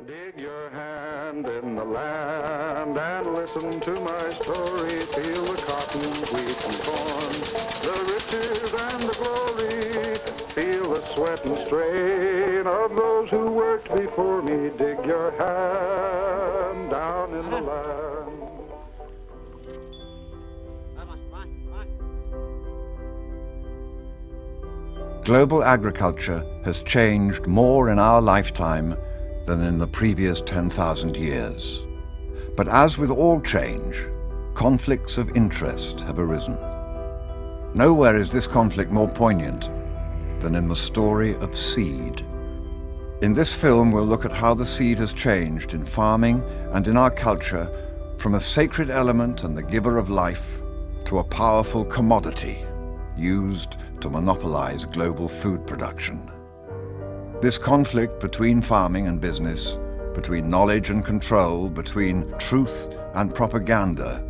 Dig your hand in the land and listen to my story. Feel the cotton, wheat, and corn, the riches and the glory. Feel the sweat and strain of those who worked before me. Dig your hand down in the land. Global agriculture has changed more in our lifetime than in the previous 10,000 years. But as with all change, conflicts of interest have arisen. Nowhere is this conflict more poignant than in the story of seed. In this film, we'll look at how the seed has changed in farming and in our culture from a sacred element and the giver of life to a powerful commodity used to monopolize global food production. This conflict between farming and business, between knowledge and control, between truth and propaganda,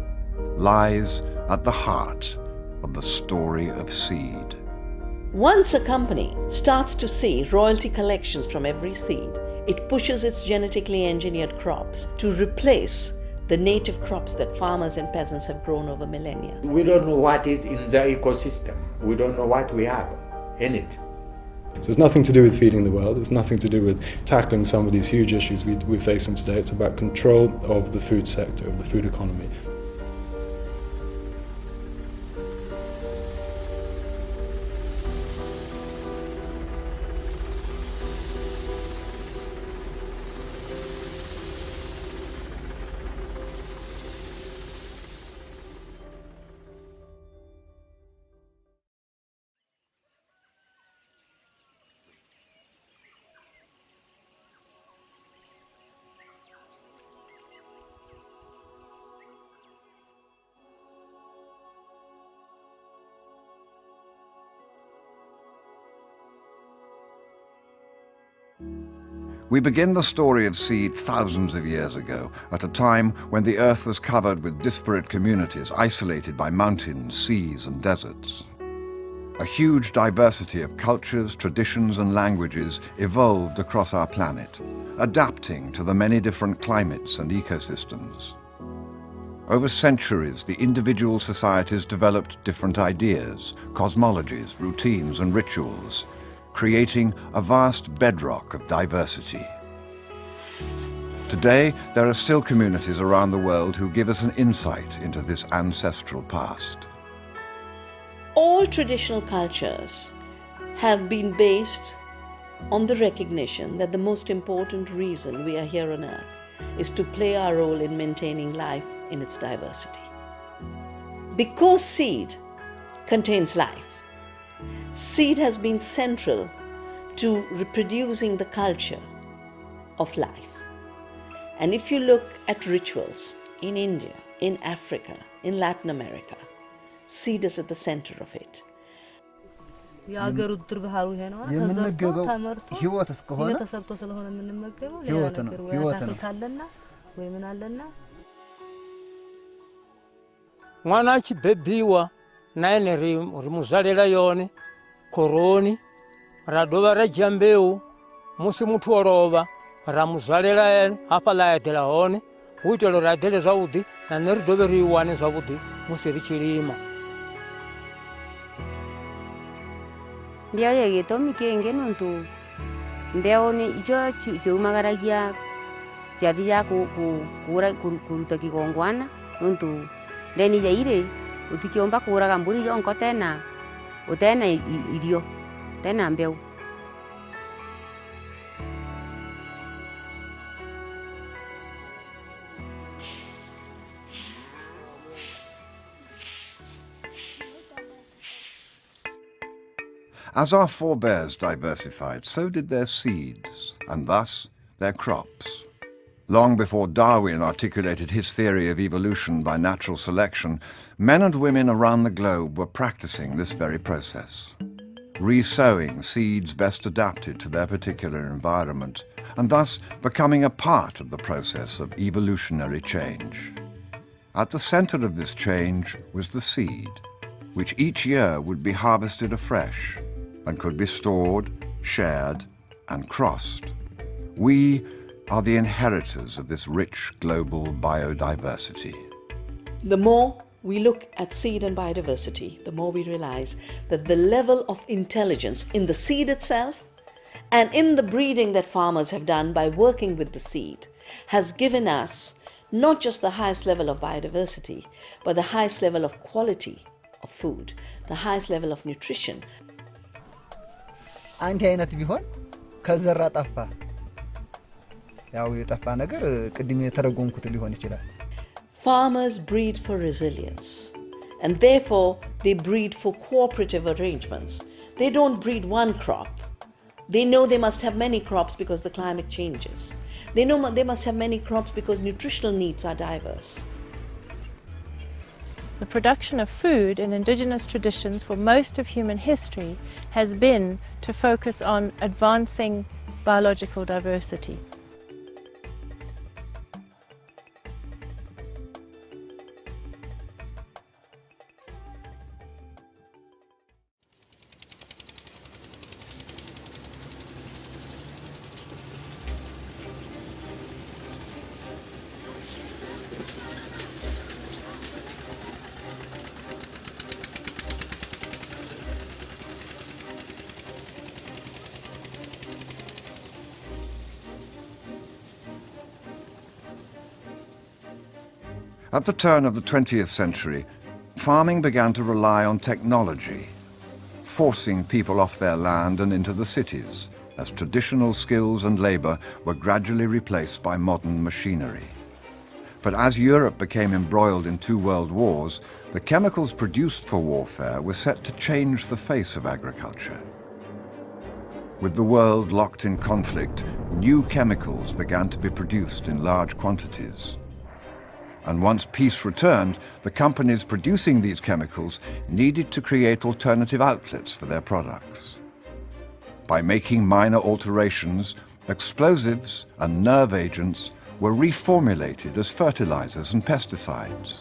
lies at the heart of the story of seed. Once a company starts to see royalty collections from every seed, it pushes its genetically engineered crops to replace the native crops that farmers and peasants have grown over millennia. We don't know what is in the ecosystem. We don't know what we have in it. So it's nothing to do with feeding the world, it's nothing to do with tackling some of these huge issues we're facing today. It's about control of the food sector, of the food economy. We begin the story of seed thousands of years ago, at a time when the earth was covered with disparate communities, isolated by mountains, seas, and deserts. A huge diversity of cultures, traditions, and languages evolved across our planet, adapting to the many different climates and ecosystems. Over centuries, the individual societies developed different ideas, cosmologies, routines, and rituals, creating a vast bedrock of diversity. Today, there are still communities around the world who give us an insight into this ancestral past. All traditional cultures have been based on the recognition that the most important reason we are here on earth is to play our role in maintaining life in its diversity. Because seed contains life, seed has been central to reproducing the culture of life. And if you look at rituals in India, in Africa, in Latin America, seed is at the center of it. የምንመገበው ህይወት እስከሆነ ህይወት ነው ህይወት ነው mwana chibebiwa naene rimuzalira yone koroni radova rajambeu musi mutu olova ramuzalira ene apa laedela hone uitelo radele zaudi na neridove riwane zaudi musi richilima mbiao ya gĩtũmi kĩngĩ nũntũ mbiao nĩ icio ciumagaragia ciathiaga kũruta kĩgongwana nũntũ ndeni ya irĩ ũtikĩũmba kũraga mbũri yonko ũtena irio tena mbiao. As our forebears diversified, so did their seeds, and thus their crops. Long before Darwin articulated his theory of evolution by natural selection, men and women around the globe were practicing this very process, re-sowing seeds best adapted to their particular environment, and thus becoming a part of the process of evolutionary change. At the center of this change was the seed, which each year would be harvested afresh and could be stored, shared, and crossed. We, are the inheritors of this rich global biodiversity. The more we look at seed and biodiversity, the more we realize that the level of intelligence in the seed itself and in the breeding that farmers have done by working with the seed has given us not just the highest level of biodiversity, but the highest level of quality of food, the highest level of nutrition. አንድ አይነት ቢሆን ከዘራ ጠፋ ያው የጠፋ ነገር ቅድም የተረጎምኩት ሊሆን ይችላል Farmers breed for resilience, and therefore they breed for cooperative arrangements. They don't breed one crop. They know they must have many crops because the climate changes. They know they must have many crops because nutritional needs are diverse. The production of food in indigenous traditions for most of human history has been to focus on advancing biological diversity. At the turn of the 20th century, farming began to rely on technology, forcing people off their land and into the cities, as traditional skills and labor were gradually replaced by modern machinery. But as Europe became embroiled in 2 world wars, the chemicals produced for warfare were set to change the face of agriculture. With the world locked in conflict, new chemicals began to be produced in large quantities. And once peace returned, the companies producing these chemicals needed to create alternative outlets for their products. By making minor alterations, explosives and nerve agents were reformulated as fertilizers and pesticides.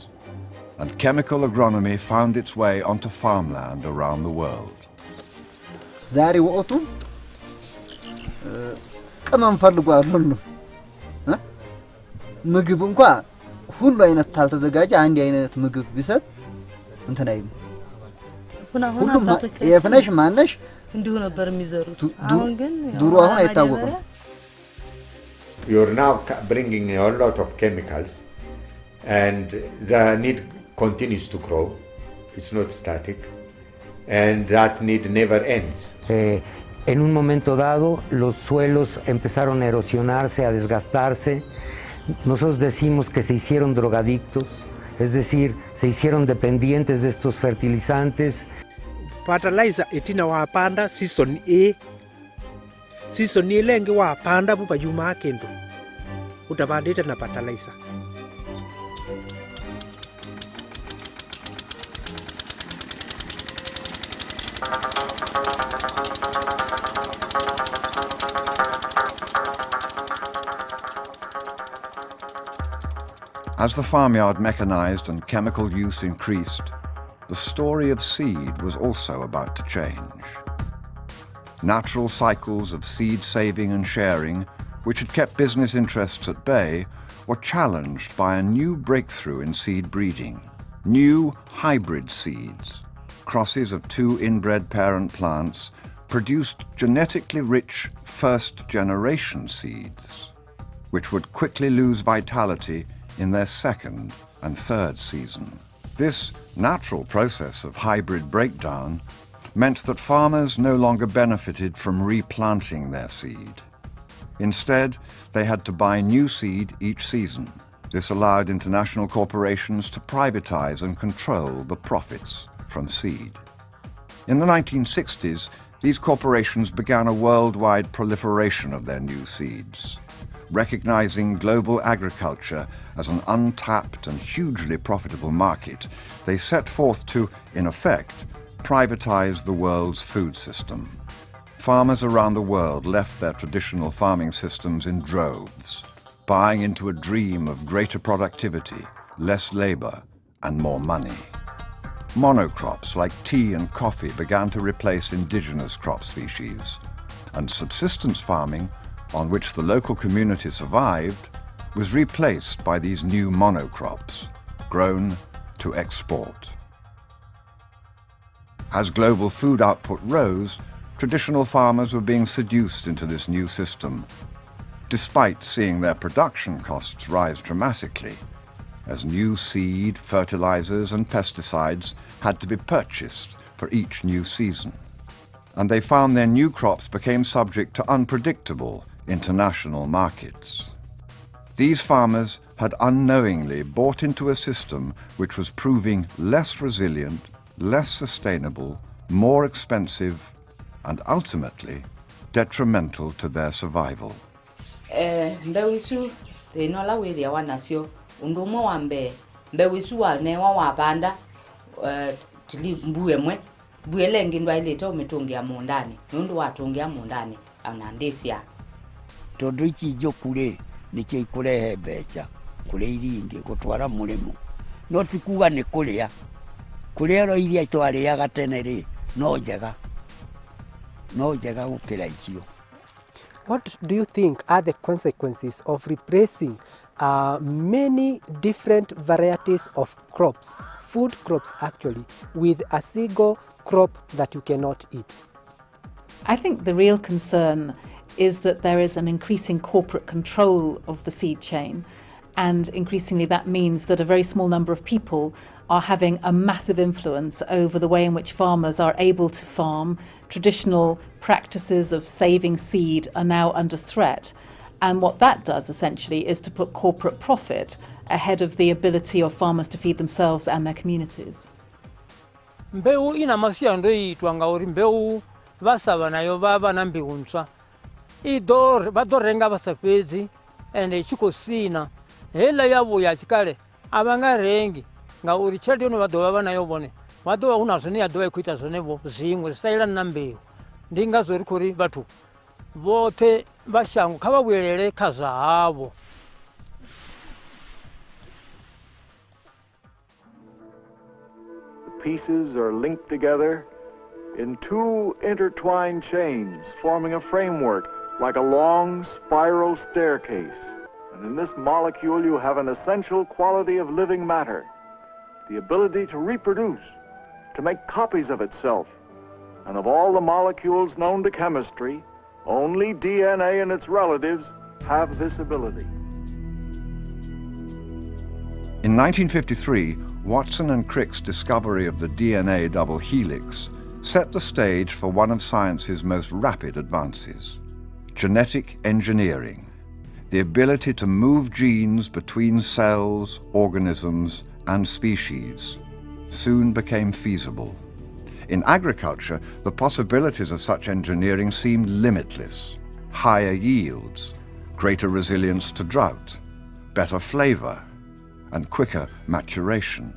And chemical agronomy found its way onto farmland around the world. ዛሬ ወቅቱ ቅመም ፈልጓል ሁሉ ምግብ እንኳን ሁሉ አይነት ታልተዘጋጀ አንድ አይነት ምግብ ቢሰጥ እንትን አይም ሁሉም የፍነሽ ማነሽ እንዲሁ ነበር የሚዘሩት አሁን ግን ዱሮ አሁን አይታወቅም You're now bringing a lot of chemicals and the need continues to grow. It's not static and that need never ends. En un momento dado los suelos empezaron a erosionarse, a desgastarse. Nosotros decimos que se hicieron drogadictos, es decir, se hicieron dependientes de estos fertilizantes. Fertilizer itina wapanda season A lengi wapanda buba yuma kendo utabandita na fertilizer. As the farmyard mechanized and chemical use increased, the story of seed was also about to change. Natural cycles of seed saving and sharing, which had kept business interests at bay, were challenged by a new breakthrough in seed breeding. New hybrid seeds, crosses of 2 inbred parent plants, produced genetically rich first-generation seeds, which would quickly lose vitality in their 2nd and 3rd season. This natural process of hybrid breakdown meant that farmers no longer benefited from replanting their seed. Instead, they had to buy new seed each season. This allowed international corporations to privatize and control the profits from seed. In the 1960s, these corporations began a worldwide proliferation of their new seeds. Recognizing global agriculture as an untapped and hugely profitable market, they set forth to, in effect, privatize the world's food system. Farmers around the world left their traditional farming systems in droves, buying into a dream of greater productivity, less labor, and more money. Monocrops like tea and coffee began to replace indigenous crop species, and subsistence farming on which the local community survived, was replaced by these new monocrops, grown to export. As global food output rose, traditional farmers were being seduced into this new system, despite seeing their production costs rise dramatically, as new seed, fertilizers and pesticides had to be purchased for each new season. And they found their new crops became subject to unpredictable international markets. These farmers had unknowingly bought into a system which was proving less resilient, less sustainable, more expensive, and ultimately detrimental to their survival. Mbewisu tenola withia wanasio undumwe wambe mbewisu wanewa wabanda tili mbuye mwe buyelengi ndo ileta umetongia mondani nundu watongia mondani anandesia tondu ikijo kule nikyo ikurehe mbeca kule iringi gutwara murimo no tikuga ni kuria ro iria twariaga tene ri no njega gukira icio. What do you think are the consequences of replacing many different varieties of crops, food crops actually, with a single crop that you cannot eat? I think the real concern is that there is an increasing corporate control of the seed chain, and increasingly that means that a very small number of people are having a massive influence over the way in which farmers are able to farm. Traditional practices of saving seed are now under threat, and what that does essentially is to put corporate profit ahead of the ability of farmers to feed themselves and their communities. Mbeu ina masiando itwanga uri mbeu vasava nayo vava na mbiuntswa idor vadorenga vasapedzi ende chikosina hela yavo yachikale avanga rengi nga uri chati uno vadova vanayo vone vadova una zvone yadova ikuita zvonevo zvimwe zvisaira na mbeu ndingazori kuri vathu vothe vashangu khavavuyelele kha zvahavo. Pieces are linked together in two intertwined chains, forming a framework like a long spiral staircase. And in this molecule you have an essential quality of living matter, the ability to reproduce, to make copies of itself. And of all the molecules known to chemistry, only DNA and its relatives have this ability. In 1953, Watson and Crick's discovery of the DNA double helix set the stage for one of science's most rapid advances: genetic engineering, the ability to move genes between cells, organisms, and species, soon became feasible. In agriculture, the possibilities of such engineering seemed limitless: higher yields, greater resilience to drought, better flavor, and quicker maturation.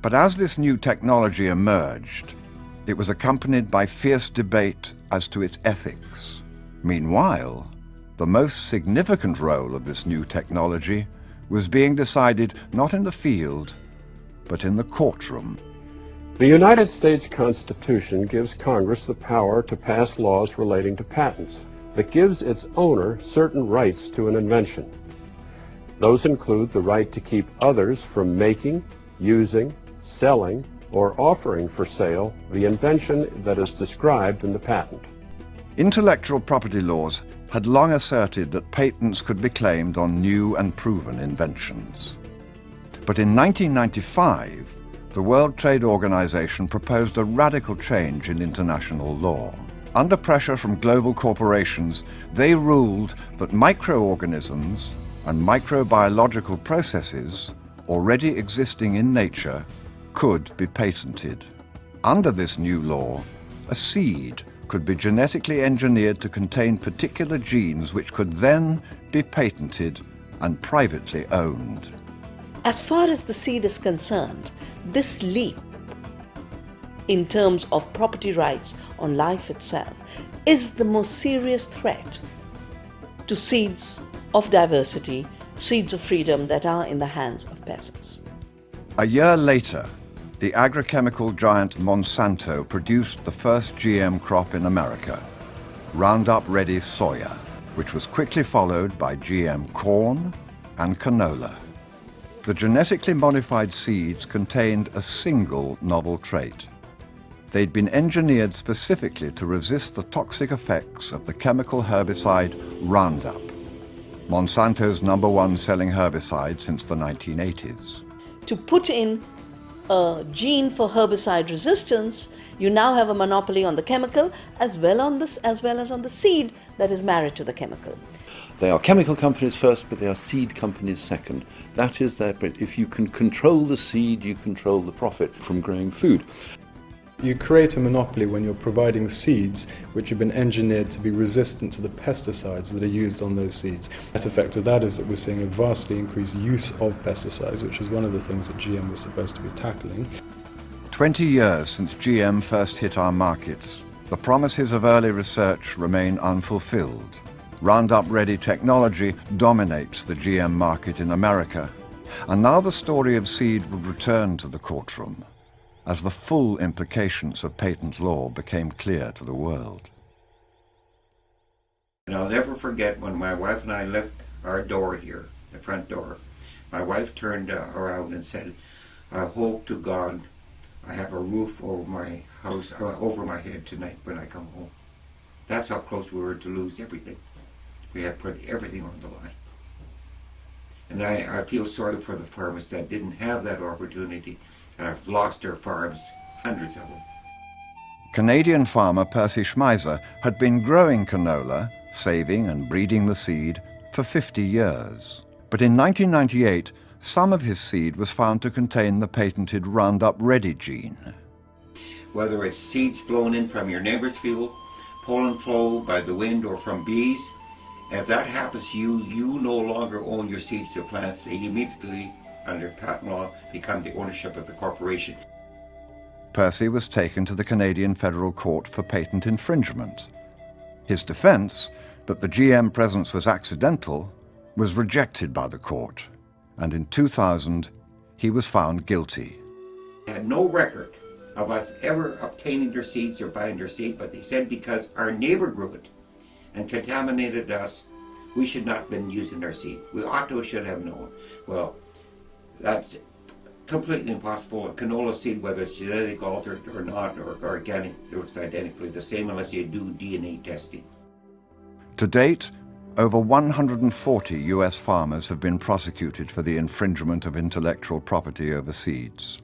But as this new technology emerged, it was accompanied by fierce debate as to its ethics. Meanwhile, the most significant role of this new technology was being decided not in the field, but in the courtroom. The United States Constitution gives Congress the power to pass laws relating to patents that gives its owner certain rights to an invention. Those include the right to keep others from making, using, selling, or offering for sale the invention that is described in the patent. Intellectual property laws had long asserted that patents could be claimed on new and proven inventions. But in 1995, the World Trade Organization proposed a radical change in international law. Under pressure from global corporations, they ruled that microorganisms and microbiological processes already existing in nature could be patented. Under this new law, a seed could be genetically engineered to contain particular genes which could then be patented and privately owned. As far as the seed is concerned, this leap in terms of property rights on life itself is the most serious threat to seeds of diversity, seeds of freedom that are in the hands of peasants. A year later, the agrochemical giant Monsanto produced the first GM crop in America, Roundup Ready soya. which was quickly followed by GM corn and canola. The genetically modified seeds contained a single novel trait. They'd been engineered specifically to resist the toxic effects of the chemical herbicide Roundup, Monsanto's #1 selling herbicide since the 1980s. To put in a gene for herbicide resistance, you now have a monopoly on the chemical as well as on the seed that is married to the chemical. They are chemical companies first, but they are seed companies second. That is if you can control the seed, you control the profit from growing food. You create a monopoly when you're providing seeds which have been engineered to be resistant to the pesticides that are used on those seeds. The net effect of that is that we're seeing a vastly increased use of pesticides, which is one of the things that GM was supposed to be tackling. 20 years since GM first hit our markets, the promises of early research remain unfulfilled. Roundup-ready technology dominates the GM market in America, and now the story of seed would return to the courtroom as the full implications of patent law became clear to the world. And I'll never forget when my wife and I left our door here, the front door, my wife turned around and said, "I hope to God I have a roof over my house, over my head tonight when I come home." That's how close we were to lose everything. We had put everything on the line. And I feel sorry for the farmers that didn't have that opportunity and have lost their farms, hundreds of them. Canadian farmer Percy Schmeiser had been growing canola, saving and breeding the seed, for 50 years. But in 1998, some of his seed was found to contain the patented Roundup Ready gene. Whether it's seeds blown in from your neighbor's field, pollen flow by the wind, or from bees, if that happens to you, you no longer own your seeds to plants. They immediately, under patent law, become the ownership of the corporation. Percy was taken to the Canadian Federal Court for patent infringement. His defense, that the GM presence was accidental, was rejected by the court, and in 2000, he was found guilty. They had no record of us ever obtaining their seeds or buying their seed, but they said because our neighbor grew it and contaminated us, we should not have been using their seed. We ought to, should have known. Well, that's completely impossible. A canola seed, whether it's genetic altered or not, or organic, it looks identically the same unless you do DNA testing. To date, over 140 US farmers have been prosecuted for the infringement of intellectual property over seeds.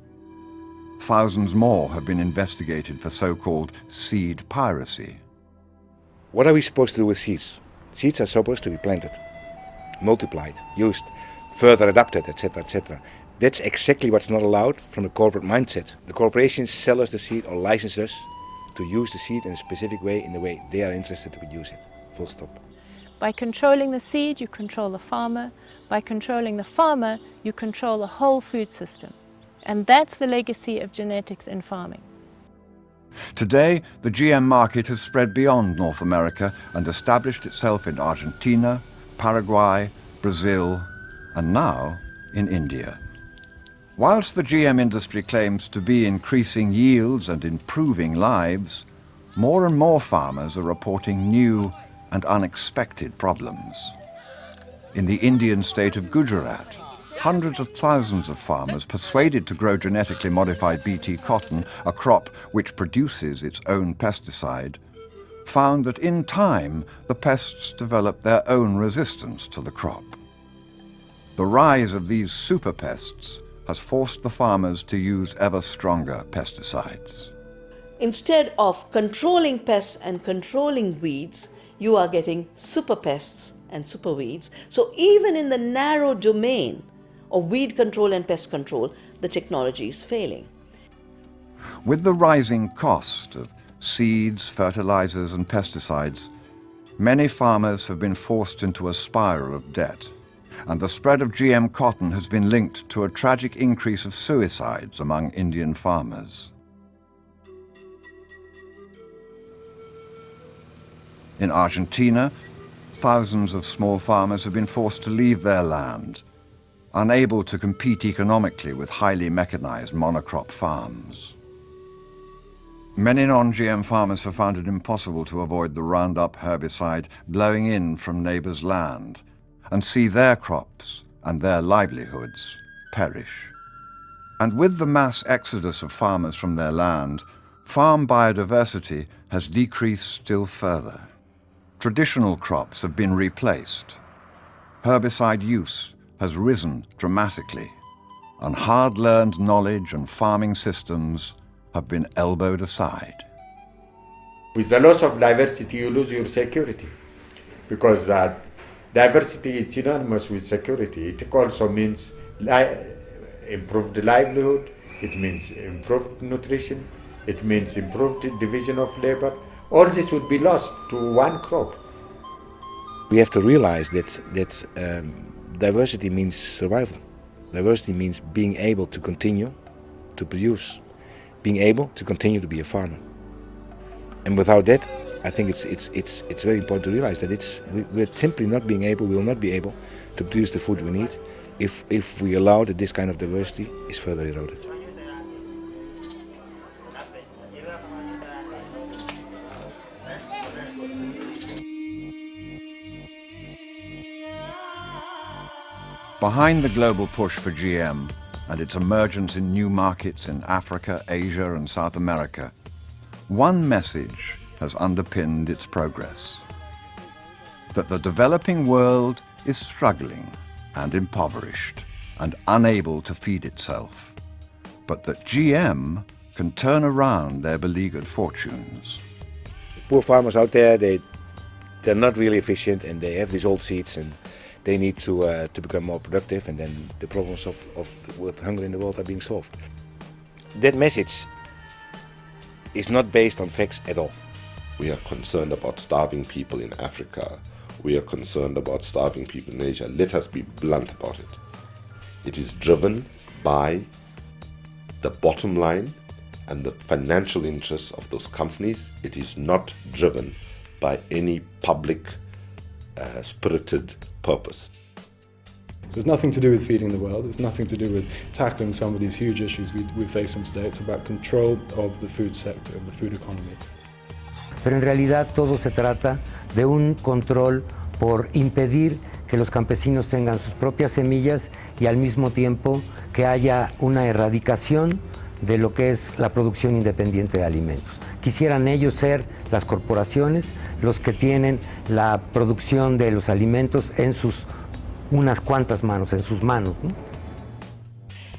Thousands more have been investigated for so-called seed piracy. What are we supposed to do with seeds? Seeds are supposed to be planted, multiplied, used, further adapted, etc., etc. That's exactly what's not allowed from the corporate mindset. The corporations sell us the seed or license us to use the seed in a specific way, in the way they are interested to use it. Full stop. By controlling the seed, you control the farmer. By controlling the farmer, you control the whole food system. And that's the legacy of genetics in farming. Today, the GM market has spread beyond North America and established itself in Argentina, Paraguay, Brazil, and now in India. Whilst the GM industry claims to be increasing yields and improving lives, more and more farmers are reporting new and unexpected problems. In the Indian state of Gujarat, hundreds of thousands of farmers persuaded to grow genetically modified Bt cotton, a crop which produces its own pesticide, found that in time the pests developed their own resistance to the crop. The rise of these super pests has forced the farmers to use ever stronger pesticides. Instead of controlling pests and controlling weeds, you are getting super pests and super weeds. So even in the narrow domain of weed control and pest control, the technology is failing. With the rising cost of seeds, fertilizers, and pesticides, many farmers have been forced into a spiral of debt, and the spread of GM cotton has been linked to a tragic increase of suicides among Indian farmers. In Argentina, thousands of small farmers have been forced to leave their land, unable to compete economically with highly mechanized monocrop farms. Many non-GM farmers have found it impossible to avoid the Roundup herbicide blowing in from neighbours' land and see their crops and their livelihoods perish. And with the mass exodus of farmers from their land, farm biodiversity has decreased still further. Traditional crops have been replaced. Herbicide use has risen dramatically, and hard-learned knowledge and farming systems have been elbowed aside. With the loss of diversity, you lose your security, because diversity is synonymous with security. It also means improved livelihood, it means improved nutrition, it means improved division of labor. All this would be lost to one crop. We have to realize that diversity means survival. Diversity means being able to continue to produce, being able to continue to be a farmer. And without that, I think it's very important to realize that we're simply not being able, we will not be able to produce the food we need if we allow that this kind of diversity is further eroded. Behind the global push for GM and its emergence in new markets in Africa, Asia and South America, one message has underpinned its progress: that the developing world is struggling and impoverished and unable to feed itself, but that GM can turn around their beleaguered fortunes. Poor farmers out there, they're not really efficient, and they have these old seeds, and they need to become more productive, and then the problems with hunger in the world are being solved. That message is not based on facts at all. We are concerned about starving people in Africa. We are concerned about starving people in Asia. Let us be blunt about it. It is driven by the bottom line and the financial interests of those companies. It is not driven by any public spirited purpose. So it's nothing to do with feeding the world, it's nothing to do with tackling some of these huge issues we're facing today. It's about control of the food sector, of the food economy. Pero en realidad todo se trata de un control por impedir que los campesinos tengan sus propias semillas y al mismo tiempo que haya una erradicación de lo que es la producción independiente de alimentos. Quisieran ellos ser las corporaciones los que tienen la producción de los alimentos en sus unas cuantas manos, en sus manos, ¿no?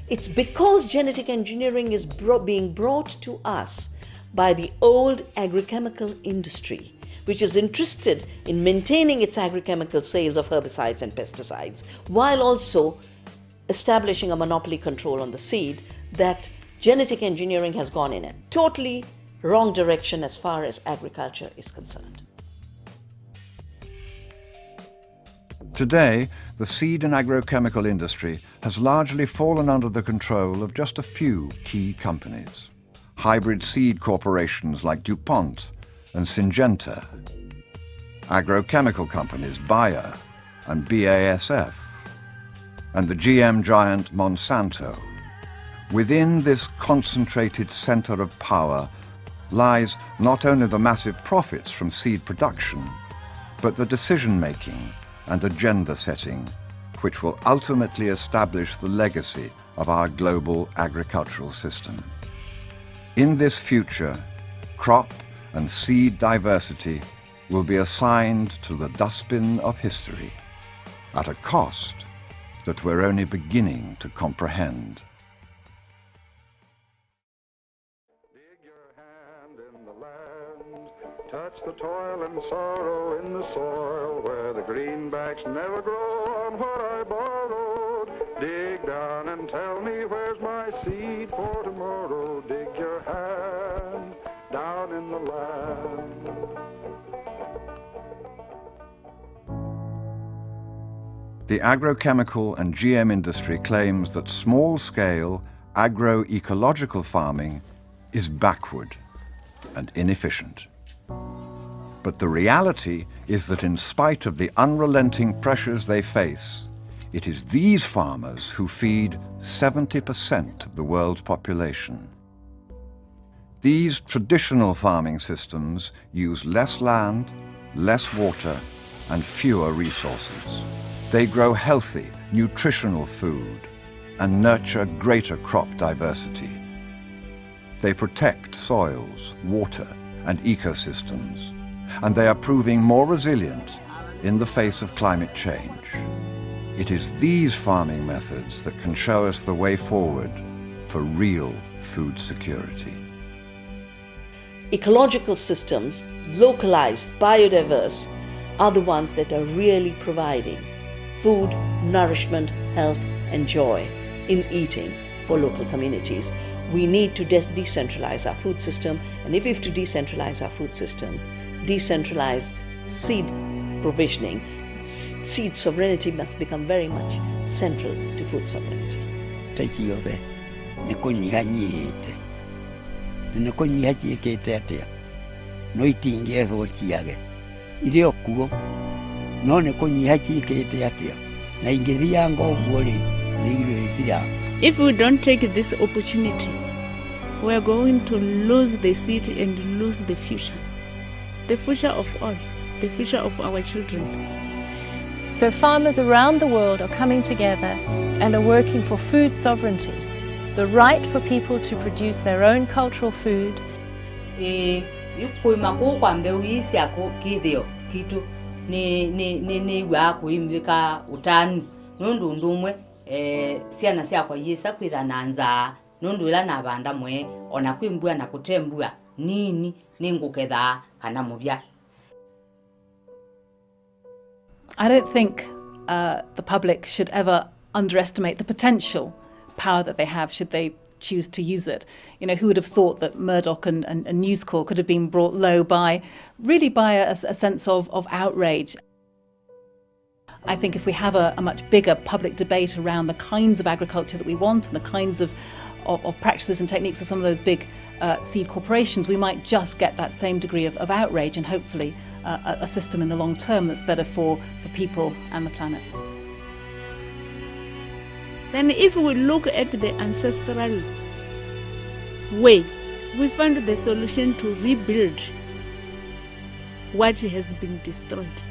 It's because genetic engineering is being brought to us by the old agrochemical industry, which is interested in maintaining its agrochemical sales of herbicides and pesticides, while also establishing a monopoly control on the seed, that genetic engineering has gone in a totally wrong direction as far as agriculture is concerned. Today, the seed and agrochemical industry has largely fallen under the control of just a few key companies. Hybrid seed corporations like DuPont and Syngenta, agrochemical companies Bayer and BASF, and the GM giant Monsanto. Within this concentrated center of power lies not only the massive profits from seed production, but the decision-making and agenda setting, which will ultimately establish the legacy of our global agricultural system. In this future, crop and seed diversity will be assigned to the dustbin of history at a cost that we're only beginning to comprehend. Touch the toil and sorrow in the soil where the greenbacks never grow on what I borrowed. Dig down and tell me where's my seed for tomorrow. Dig your hand down in the land. The agrochemical and GM industry claims that small-scale agroecological farming is backward and inefficient. But the reality is that in spite of the unrelenting pressures they face, it is these farmers who feed 70% of the world's population. These traditional farming systems use less land, less water, and fewer resources. They grow healthy, nutritional food and nurture greater crop diversity. They protect soils, water, and ecosystems, and they are proving more resilient in the face of climate change. It is these farming methods that can show us the way forward for real food security. Ecological systems, localized, biodiverse, are the ones that are really providing food, nourishment, health, and joy in eating for local communities. We need to decentralize our food system, and if we have to decentralize our food system, decentralized seed provisioning, seed sovereignty must become very much central to food sovereignty. No itingethwo ciage irio kuo no nä kå nyiha ciäkä te atä na ingä thianga å guo rä nä irio icira. If we don't take this opportunity, we are going to lose the city and lose the future of all, the future of our children. So farmers around the world are coming together and are working for food sovereignty, the right for people to produce their own cultural food. Kuima kwa mbeu isi ako kithio kitu ni wa kuimbika utani nundu ndumwe ciana ciakwa yisa kwitha na nzaa nundu ila na banda mwe ona kwimbua na kutembua nini ninguketha kana mubya. I don't think the public should ever underestimate the potential power that they have should they choose to use it. You know, who would have thought that Murdoch and News Corp could have been brought low by a sense of outrage. I think if we have a much bigger public debate around the kinds of agriculture that we want and the kinds of practices and techniques of some of those big seed corporations, we might just get that same degree of outrage and hopefully a system in the long term that's better for people and the planet. Then if we look at the ancestral way, we find the solution to rebuild what has been destroyed.